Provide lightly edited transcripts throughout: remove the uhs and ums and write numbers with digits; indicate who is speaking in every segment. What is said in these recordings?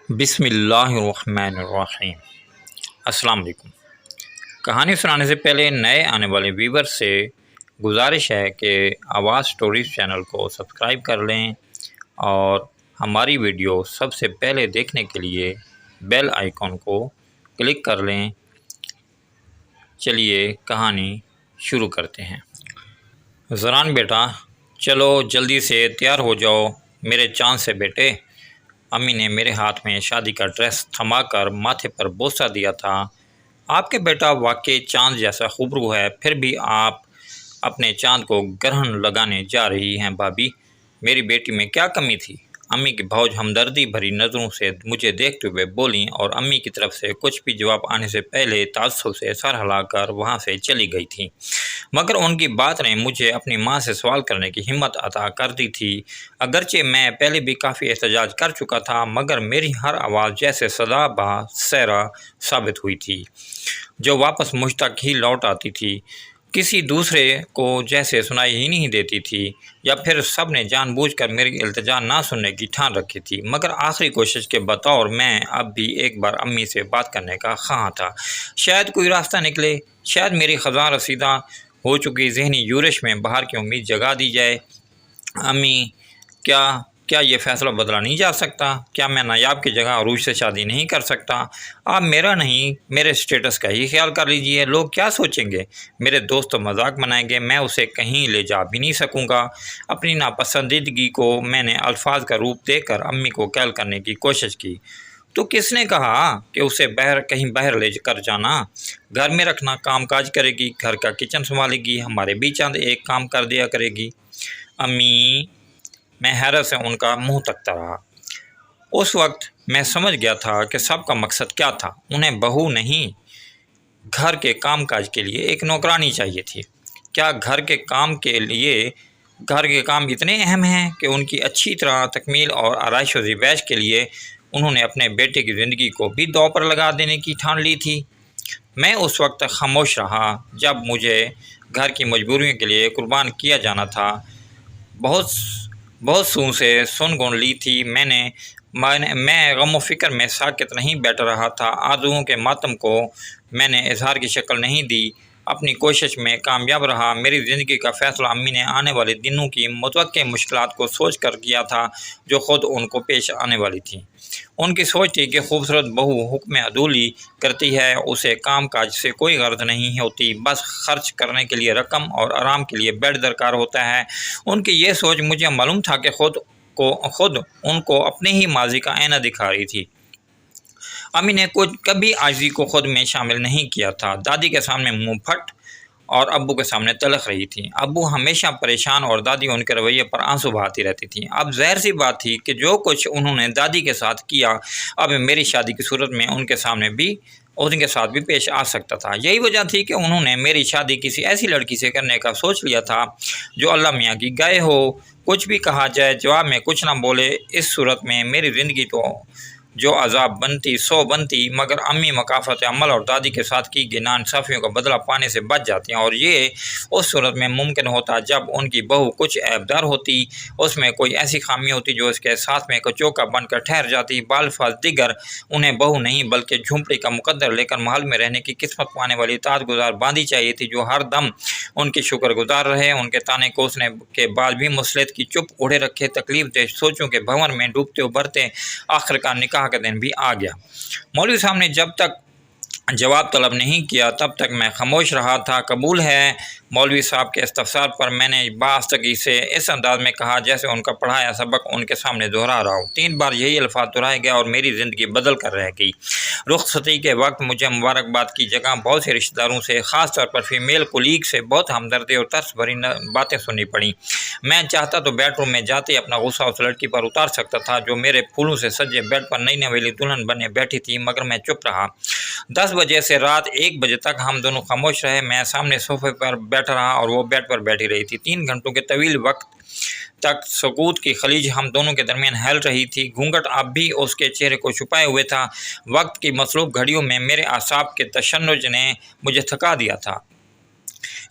Speaker 1: بسم اللہ الرحمن الرحیم۔ السلام علیکم۔ کہانی سنانے سے پہلے نئے آنے والے ویور سے گزارش ہے کہ آواز سٹوریز چینل کو سبسکرائب کر لیں اور ہماری ویڈیو سب سے پہلے دیکھنے کے لیے بیل آئیکن کو کلک کر لیں۔ چلیے کہانی شروع کرتے ہیں۔ زران بیٹا، چلو جلدی سے تیار ہو جاؤ میرے چاند سے بیٹے۔ امی نے میرے ہاتھ میں شادی کا ڈریس تھما کر ماتھے پر بوسہ دیا تھا۔ آپ کے بیٹا واقعی چاند جیسا خوبرو ہے، پھر بھی آپ اپنے چاند کو گرہن لگانے جا رہی ہیں بھابھی۔ میری بیٹی میں کیا کمی تھی؟ امی کی بھوج ہمدردی بھری نظروں سے مجھے دیکھتے ہوئے بولیں اور امی کی طرف سے کچھ بھی جواب آنے سے پہلے تعصب سے سر ہلا کر وہاں سے چلی گئی تھیں۔ مگر ان کی بات نے مجھے اپنی ماں سے سوال کرنے کی ہمت عطا کر دی تھی۔ اگرچہ میں پہلے بھی کافی احتجاج کر چکا تھا، مگر میری ہر آواز جیسے صدا با سیرا ثابت ہوئی تھی، جو واپس مجھ تک ہی لوٹ آتی تھی، کسی دوسرے کو جیسے سنائی ہی نہیں دیتی تھی، یا پھر سب نے جان بوجھ کر میری التجا نہ سننے کی ٹھان رکھی تھی۔ مگر آخری کوشش کے بطور میں اب بھی ایک بار امی سے بات کرنے کا خواہاں تھا۔ شاید کوئی راستہ نکلے، شاید میری خزاں رسیدہ ہو چکی ذہنی یورش میں باہر کی امید جگا دی جائے۔ امی، کیا یہ فیصلہ بدلا نہیں جا سکتا؟ کیا میں نایاب کی جگہ عروج سے شادی نہیں کر سکتا؟ آپ میرا نہیں، میرے اسٹیٹس کا ہی خیال کر لیجئے۔ لوگ کیا سوچیں گے؟ میرے دوست تو مذاق بنائیں گے، میں اسے کہیں لے جا بھی نہیں سکوں گا۔ اپنی ناپسندیدگی کو میں نے الفاظ کا روپ دے کر امی کو قائل کرنے کی کوشش کی۔ تو کس نے کہا کہ اسے کہیں باہر لے کر جانا؟ گھر میں رکھنا، کام کاج کرے گی، گھر کا کچن سنبھالے گی، ہمارے بھی چند ایک کام کر دیا کرے گی۔ امی، میں حیرت سے ان کا منہ تکتا رہا۔ اس وقت میں سمجھ گیا تھا کہ سب کا مقصد کیا تھا۔ انہیں بہو نہیں، گھر کے کام کاج کے لیے ایک نوکرانی چاہیے تھی۔ کیا گھر کے کام اتنے اہم ہیں کہ ان کی اچھی طرح تکمیل اور آرائش و زیبائش کے لیے انہوں نے اپنے بیٹے کی زندگی کو بھی داؤ پر لگا دینے کی ٹھان لی تھی؟ میں اس وقت خاموش رہا جب مجھے گھر کی مجبوریوں کے لیے قربان کیا جانا تھا۔ بہت سو سے سن گن لی تھی میں غم و فکر میں ساکت نہیں بیٹھ رہا تھا۔ آرزوؤں کے ماتم کو میں نے اظہار کی شکل نہیں دی، اپنی کوشش میں کامیاب رہا۔ میری زندگی کا فیصلہ امی نے آنے والے دنوں کی متوقع مشکلات کو سوچ کر کیا تھا، جو خود ان کو پیش آنے والی تھیں۔ ان کی سوچ تھی کہ خوبصورت بہو حکم عدولی کرتی ہے، اسے کام کاج سے کوئی غرض نہیں ہوتی، بس خرچ کرنے کے لیے رقم اور آرام کے لیے بیڈ درکار ہوتا ہے۔ ان کی یہ سوچ مجھے معلوم تھا کہ خود ان کو اپنے ہی ماضی کا آئینہ دکھا رہی تھی۔ امی نے کبھی عاجزی کو خود میں شامل نہیں کیا تھا۔ دادی کے سامنے منہ پھٹ اور ابو کے سامنے تلخ رہی تھی۔ ابو ہمیشہ پریشان اور دادی ان کے رویے پر آنسو بہاتی رہتی تھی۔ اب ظاہر سی بات تھی کہ جو کچھ انہوں نے دادی کے ساتھ کیا، اب میری شادی کی صورت میں ان کے ساتھ بھی پیش آ سکتا تھا۔ یہی وجہ تھی کہ انہوں نے میری شادی کسی ایسی لڑکی سے کرنے کا سوچ لیا تھا جو اللہ میاں کی گائے ہو، کچھ بھی کہا جائے جواب میں کچھ نہ بولے۔ اس صورت میں میری زندگی تو جو عذاب بنتی سو بنتی، مگر امی مکافات عمل اور دادی کے ساتھ کی گئی ناانصافیوں کا بدلہ پانے سے بچ جاتی ہیں، اور یہ اس صورت میں ممکن ہوتا جب ان کی بہو کچھ عیبدار ہوتی، اس میں کوئی ایسی خامی ہوتی جو اس کے ساتھ میں کچوکا بن کر ٹھہر جاتی۔ بالفاظ دیگر، انہیں بہو نہیں بلکہ جھونپڑی کا مقدر لے کر محل میں رہنے کی قسمت پانے والی اطاعت گزار باندھی چاہیے تھی، جو ہر دم ان کی شکر گزار رہے، ان کے تانے کوسنے کے بعد بھی مسلط کی چپ اوڑھے رکھے۔ تکلیف دہ سوچوں کے بھنور میں ڈوبتے ابھرتے آخر کا نکاح کا دن بھی آ گیا۔ مولوی صاحب نے جب تک جواب طلب نہیں کیا تب تک میں خاموش رہا تھا۔ قبول ہے؟ مولوی صاحب کے استفسار پر میں نے بآستگی سے اس انداز میں کہا جیسے ان کا پڑھایا سبق ان کے سامنے دہرا رہا ہو۔ 3 بار یہی الفاظ دہرائے گئے اور میری زندگی بدل کر رہ گئی۔ رخصتی کے وقت مجھے مبارکباد کی جگہ بہت سے رشتہ داروں سے، خاص طور پر فیمیل کولیگ سے بہت ہمدردی اور ترس بھری باتیں سننی پڑیں۔ میں چاہتا تو بیڈ روم میں جاتے ہی اپنا غصہ اس لڑکی پر اتار سکتا تھا جو میرے پھولوں سے سجے بیڈ پر نئی نویلی دلہن بنے بیٹھی تھی، مگر میں چپ رہا۔ 10 بجے سے رات 1 بجے تک ہم دونوں خاموش رہے۔ میں سامنے صوفے پر بیٹھا رہا اور وہ بیڈ پر بیٹھی رہی تھی۔ 3 گھنٹوں کے طویل وقت تک سکوت کی خلیج ہم دونوں کے درمیان ہل رہی تھی۔ گھونگھٹ اب بھی اس کے چہرے کو چھپائے ہوئے تھا۔ وقت کی مصروف گھڑیوں میں میرے اعصاب کے تشنج نے مجھے تھکا دیا تھا۔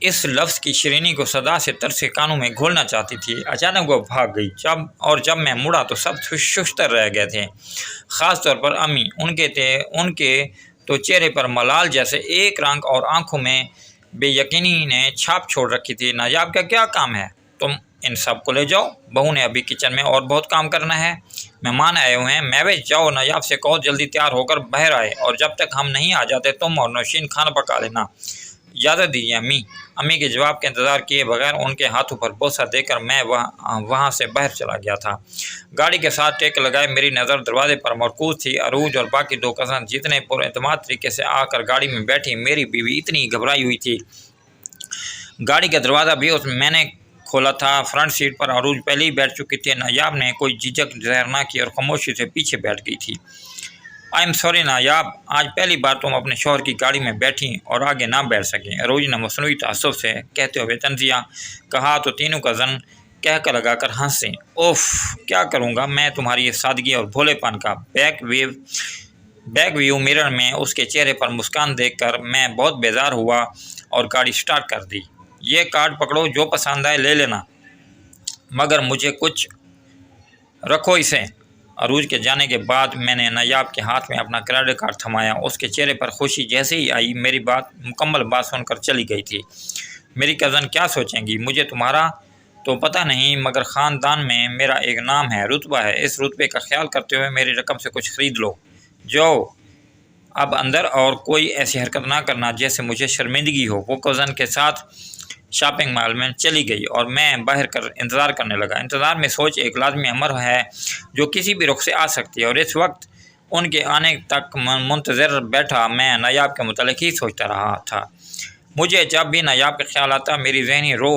Speaker 1: اس لفظ کی شیرینی کو صدا سے طرز کانوں میں گھولنا چاہتی تھی۔ اچانک وہ بھاگ گئی جب میں مڑا تو سب ششتر رہ گئے تھے، خاص طور پر امی۔ ان کے تو چہرے پر ملال جیسے ایک رنگ اور آنکھوں میں بے یقینی نے چھاپ چھوڑ رکھی تھی۔ نایاب کا کیا کام ہے؟ تم ان سب کو لے جاؤ، بہو نے ابھی کچن میں اور بہت کام کرنا ہے۔ مہمان آئے ہوئے ہیں، محوش جاؤ، نایاب سے کہو جلدی تیار ہو کر باہر آئے، اور جب تک ہم نہیں آ جاتے تم اور نوشین کھانا پکا لینا۔ اجازت دیجیے امی۔ امی کے جواب کا انتظار کیے بغیر ان کے ہاتھوں پر بوسہ دے کر میں وہاں سے باہر چلا گیا تھا۔ گاڑی کے ساتھ ٹیک لگائے میری نظر دروازے پر مرکوز تھی۔ عروج اور باقی دو کزن جتنے پر اعتماد طریقے سے آ کر گاڑی میں بیٹھی، میری بیوی اتنی گھبرائی ہوئی تھی۔ گاڑی کا دروازہ بھی میں نے کھولا تھا۔ فرنٹ سیٹ پر عروج پہلے ہی بیٹھ چکی تھی۔ نایاب نے کوئی جھجک ظاہر نہ کی اور خاموشی سے پیچھے بیٹھ گئی تھی۔ آئی ایم سوری نایاب، آج پہلی بار تم اپنے شوہر کی گاڑی میں بیٹھی اور آگے نہ بیٹھ سکیں، عروج نے مصنوعی تعصب سے کہتے ہوئے طنزیہ کہا تو تینوں کزن کہہ لگا کر ہنسے۔ اوف، کیا کروں گا میں تمہاری اس سادگی اور بھولے پن کا۔ بیک ویو مرر میں اس کے چہرے پر مسکان دیکھ کر میں بہت بیزار ہوا اور گاڑی سٹارٹ کر دی۔ یہ کارڈ پکڑو، جو پسند آئے لے لینا، مگر مجھے کچھ رکھو اسے۔ عروج کے جانے کے بعد میں نے نایاب کے ہاتھ میں اپنا کریڈٹ کارڈ تھمایا۔ اس کے چہرے پر خوشی جیسے ہی آئی میری مکمل بات سن کر چلی گئی تھی۔ میری کزن کیا سوچیں گی؟ مجھے تمہارا تو پتہ نہیں، مگر خاندان میں میرا ایک نام ہے، رتبہ ہے۔ اس رتبے کا خیال کرتے ہوئے میری رقم سے کچھ خرید لو۔ جاؤ اب اندر، اور کوئی ایسی حرکت نہ کرنا جیسے مجھے شرمندگی ہو۔ وہ کزن کے ساتھ شاپنگ مال میں چلی گئی اور میں باہر انتظار کرنے لگا۔ انتظار میں سوچ ایک لازمی امر ہے جو کسی بھی رخ سے آ سکتی ہے، اور اس وقت ان کے آنے تک منتظر بیٹھا میں نایاب کے متعلق ہی سوچتا رہا تھا۔ مجھے جب بھی نایاب کا خیال آتا میری ذہنی رو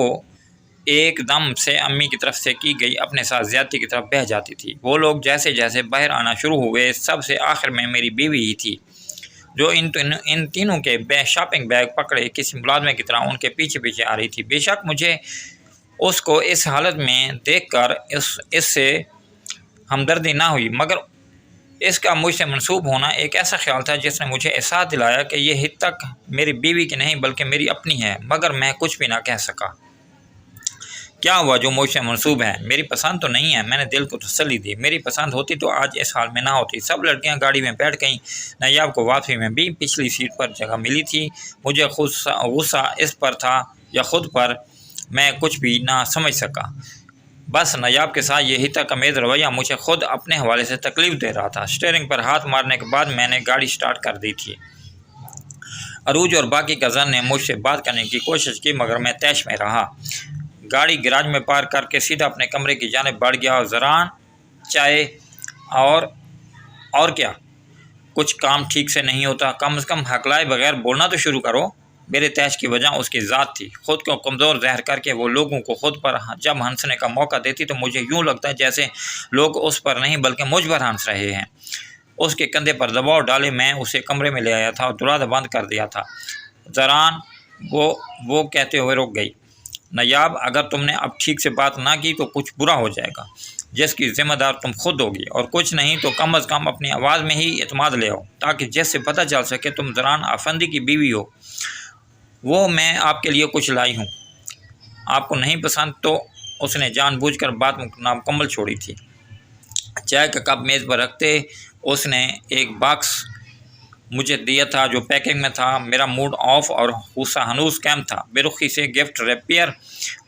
Speaker 1: ایک دم سے امی کی طرف سے کی گئی اپنے ساتھ زیادتی کی طرف بہہ جاتی تھی۔ وہ لوگ جیسے جیسے باہر آنا شروع ہوئے، سب سے آخر میں میری بیوی ہی تھی جو ان تینوں کے شاپنگ بیگ پکڑے کسی ملازمے کی طرح ان کے پیچھے پیچھے آ رہی تھی۔ بے شک مجھے اس کو اس حالت میں دیکھ کر اس سے ہمدردی نہ ہوئی، مگر اس کا مجھ سے منسوب ہونا ایک ایسا خیال تھا جس نے مجھے احساس دلایا کہ یہ حد تک میری بیوی کی نہیں بلکہ میری اپنی ہے، مگر میں کچھ بھی نہ کہہ سکا۔ کیا ہوا جو مجھ سے منسوب ہے؟ میری پسند تو نہیں ہے، میں نے دل کو تسلی دی۔ میری پسند ہوتی تو آج اس حال میں نہ ہوتی۔ سب لڑکیاں گاڑی میں بیٹھ گئیں، نایاب کو واپسی میں بھی پچھلی سیٹ پر جگہ ملی تھی۔ مجھے غصہ اس پر تھا یا خود پر، میں کچھ بھی نہ سمجھ سکا۔ بس نایاب کے ساتھ یہ حد امیز رویہ مجھے خود اپنے حوالے سے تکلیف دے رہا تھا۔ اسٹیئرنگ پر ہاتھ مارنے کے بعد میں نے گاڑی سٹارٹ کر دی تھی۔ عروج اور باقی کزن نے مجھ سے بات کرنے کی کوشش کی، مگر میں طیش میں رہا۔ گاڑی گراج میں پارک کر کے سیدھا اپنے کمرے کی جانب بڑھ گیا اور زران چائے اور کیا کچھ کام ٹھیک سے نہیں ہوتا، کم از کم ہکلائے بغیر بولنا تو شروع کرو۔ میرے طیش کی وجہ اس کی ذات تھی۔ خود کو کمزور ظاہر کر کے وہ لوگوں کو خود پر جب ہنسنے کا موقع دیتی تو مجھے یوں لگتا ہے جیسے لوگ اس پر نہیں بلکہ مجھ پر ہنس رہے ہیں۔ اس کے کندھے پر دباؤ ڈالے میں اسے کمرے میں لے آیا تھا اور دروازہ بند کر دیا تھا۔ زران وہ کہتے ہوئے رک گئی، نایاب اگر تم نے اب ٹھیک سے بات نہ کی تو کچھ برا ہو جائے گا، جس کی ذمہ دار تم خود ہوگی، اور کچھ نہیں تو کم از کم اپنی آواز میں ہی اعتماد لے آؤ تاکہ جس سے پتہ چل سکے تم زران افندی کی بیوی ہو۔ وہ میں آپ کے لیے کچھ لائی ہوں، آپ کو نہیں پسند تو؟ اس نے جان بوجھ کر بات نامکمل چھوڑی تھی۔ چائے کا کپ میز پر رکھتے اس نے ایک باکس مجھے دیا تھا جو پیکنگ میں تھا۔ میرا موڈ آف اور غصہ ہنوز قائم تھا۔ بے رخی سے گفٹ ریپیئر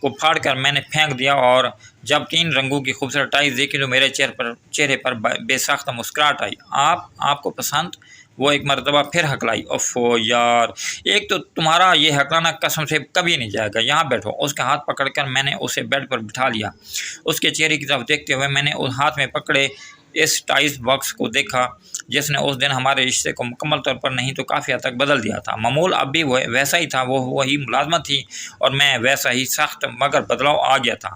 Speaker 1: کو پھاڑ کر میں نے پھینک دیا اور جب 3 رنگوں کی خوبصورت ٹائز دیکھی تو میرے چہرے پر بے ساختہ مسکراہٹ آئی۔ آپ کو پسند؟ وہ ایک مرتبہ پھر ہکلائی۔ اوفو یار، ایک تو تمہارا یہ ہکلانا قسم سے کبھی نہیں جائے گا۔ یہاں بیٹھو۔ اس کا ہاتھ پکڑ کر میں نے اسے بیڈ پر بٹھا لیا۔ اس کے چہرے کی طرف دیکھتے ہوئے میں نے اس ہاتھ میں پکڑے اس ٹائز باکس کو دیکھا جس نے اس دن ہمارے رشتے کو مکمل طور پر نہیں تو کافی حد تک بدل دیا تھا۔ معمول اب بھی ویسا ہی تھا، وہی ملازمت تھی اور میں ویسا ہی سخت، مگر بدلاؤ آ گیا تھا۔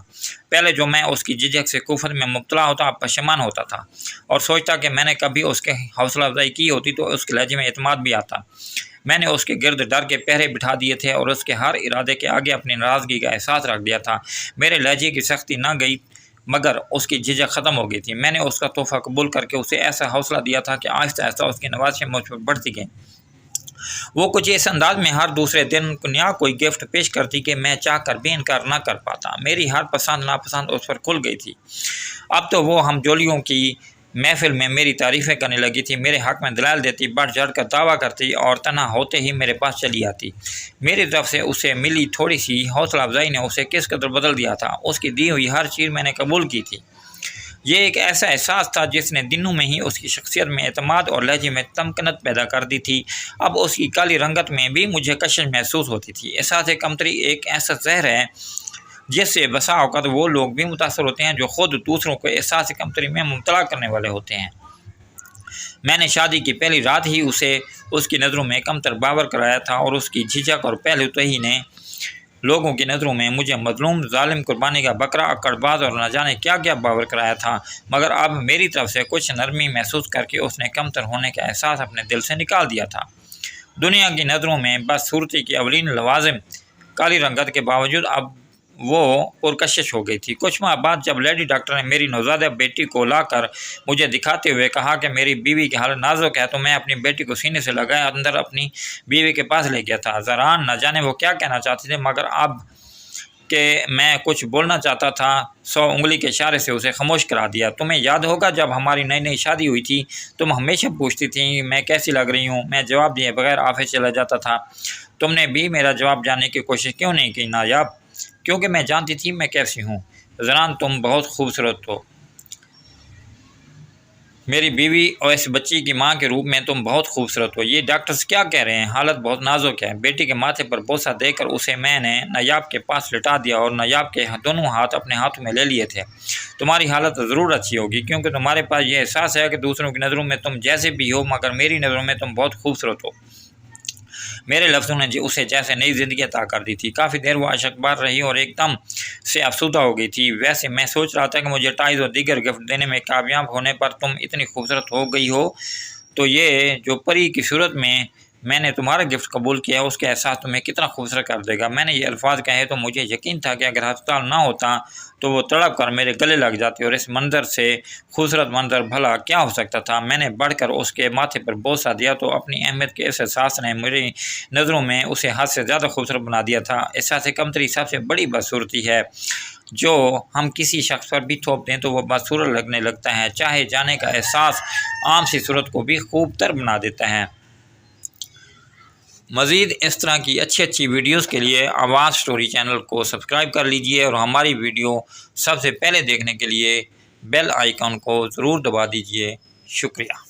Speaker 1: پہلے جو میں اس کی جھجک سے کفر میں مبتلا ہوتا، اب پشیمان ہوتا تھا اور سوچتا کہ میں نے کبھی اس کے حوصلہ افزائی کی ہوتی تو اس کے لہجے میں اعتماد بھی آتا۔ میں نے اس کے گرد ڈر کے پہرے بٹھا دیے تھے اور اس کے ہر ارادے کے آگے اپنی ناراضگی کا احساس رکھ دیا تھا۔ میرے لہجے کی سختی نہ گئی مگر اس کی جھجک ختم ہو گئی تھی۔ میں نے اس کا تحفہ قبول کر کے اسے ایسا حوصلہ دیا تھا کہ آہستہ آہستہ اس کی نوازشیں مجھ پر بڑھتی گئیں۔ وہ کچھ اس انداز میں ہر دوسرے دن نیا کوئی گفٹ پیش کرتی کہ میں چاہ کر بھی انکار نہ کر پاتا۔ میری ہر پسند ناپسند اس پر کھل گئی تھی۔ اب تو وہ ہم جولیوں کی محفل میں میری تعریفیں کرنے لگی تھی، میرے حق میں دلائل دیتی، بڑھ چڑھ کر دعویٰ کرتی اور تنہا ہوتے ہی میرے پاس چلی آتی۔ میری طرف سے اسے ملی تھوڑی سی حوصلہ افزائی نے اسے کس قدر بدل دیا تھا۔ اس کی دی ہوئی ہر چیز میں نے قبول کی تھی۔ یہ ایک ایسا احساس تھا جس نے دنوں میں ہی اس کی شخصیت میں اعتماد اور لہجے میں تمکنت پیدا کر دی تھی۔ اب اس کی کالی رنگت میں بھی مجھے کشش محسوس ہوتی تھی۔ احساس کمتری ایک ایسا زہر ہے جس سے بسا اوقات وہ لوگ بھی متاثر ہوتے ہیں جو خود دوسروں کو احساس کمتری میں مبتلا کرنے والے ہوتے ہیں۔ میں نے شادی کی پہلی رات ہی اسے اس کی نظروں میں کمتر باور کرایا تھا اور اس کی جھجک اور پہلو توہی نے لوگوں کی نظروں میں مجھے مظلوم، ظالم، قربانی کا بکرا، اکڑ باز اور نہ جانے کیا کیا باور کرایا تھا، مگر اب میری طرف سے کچھ نرمی محسوس کر کے اس نے کمتر ہونے کا احساس اپنے دل سے نکال دیا تھا۔ دنیا کی نظروں میں بدصورتی کی اولین لوازم کالی رنگت کے باوجود اب وہ پرکشش ہو گئی تھی۔ کچھ ماہ بعد جب لیڈی ڈاکٹر نے میری نوزائیدہ بیٹی کو لا کر مجھے دکھاتے ہوئے کہا کہ میری بیوی کی حالت نازک ہے، تو میں اپنی بیٹی کو سینے سے لگائے اندر اپنی بیوی کے پاس لے گیا تھا۔ حیران نہ جانے وہ کیا کہنا چاہتے تھے، مگر اب کہ میں کچھ بولنا چاہتا تھا 100 انگلی کے اشارے سے اسے خاموش کرا دیا۔ تمہیں یاد ہوگا جب ہماری نئی نئی شادی ہوئی تھی تم ہمیشہ پوچھتی تھیں میں کیسی لگ رہی ہوں، میں جواب دیے بغیر آفس چلا جاتا تھا۔ تم نے بھی میرا جواب جاننے کی کوشش کیوں نہیں کی نایاب؟ کیونکہ میں جانتی تھی میں کیسی ہوں۔ زنان تم بہت خوبصورت ہو، میری بیوی اور اس بچی کی ماں کے روپ میں تم بہت خوبصورت ہو۔ یہ ڈاکٹرز کیا کہہ رہے ہیں؟ حالت بہت نازک ہے۔ بیٹی کے ماتھے پر بوسہ دے کر اسے میں نے نایاب کے پاس لٹا دیا اور نایاب کے دونوں ہاتھ اپنے ہاتھوں میں لے لیے تھے۔ تمہاری حالت ضرور اچھی ہوگی کیونکہ تمہارے پاس یہ احساس ہے کہ دوسروں کی نظروں میں تم جیسے بھی ہو مگر میری نظروں میں تم بہت خوبصورت ہو۔ میرے لفظوں نے اسے جیسے نئی زندگی عطا کر دی تھی۔ کافی دیر وہ عشق بار رہی اور ایک دم سے افسردہ ہو گئی تھی۔ ویسے میں سوچ رہا تھا کہ مجھے ٹائز اور دیگر گفٹ دینے میں کامیاب ہونے پر تم اتنی خوبصورت ہو گئی ہو تو یہ جو پری کی صورت میں نے تمہارا گفٹ قبول کیا اس کا احساس تمہیں کتنا خوبصورت کر دے گا۔ میں نے یہ الفاظ کہے تو مجھے یقین تھا کہ اگر ہسپتال نہ ہوتا تو وہ تڑپ کر میرے گلے لگ جاتے اور اس منظر سے خوبصورت منظر بھلا کیا ہو سکتا تھا۔ میں نے بڑھ کر اس کے ماتھے پر بوسہ دیا تو اپنی اہمیت کے اس احساس نے میری نظروں میں اسے حد سے زیادہ خوبصورت بنا دیا تھا۔ احساس کمتری سب سے بڑی بدصورتی ہے جو ہم کسی شخص پر بھی تھوپ دیں تو وہ بدصورت لگنے لگتا ہے، چاہے جانے کا احساس عام سی صورت کو بھی خوب تر بنا دیتا ہے۔ مزید اس طرح کی اچھی ویڈیوز کے لیے آواز سٹوری چینل کو سبسکرائب کر لیجئے اور ہماری ویڈیو سب سے پہلے دیکھنے کے لیے بیل آئیکن کو ضرور دبا دیجئے۔ شکریہ۔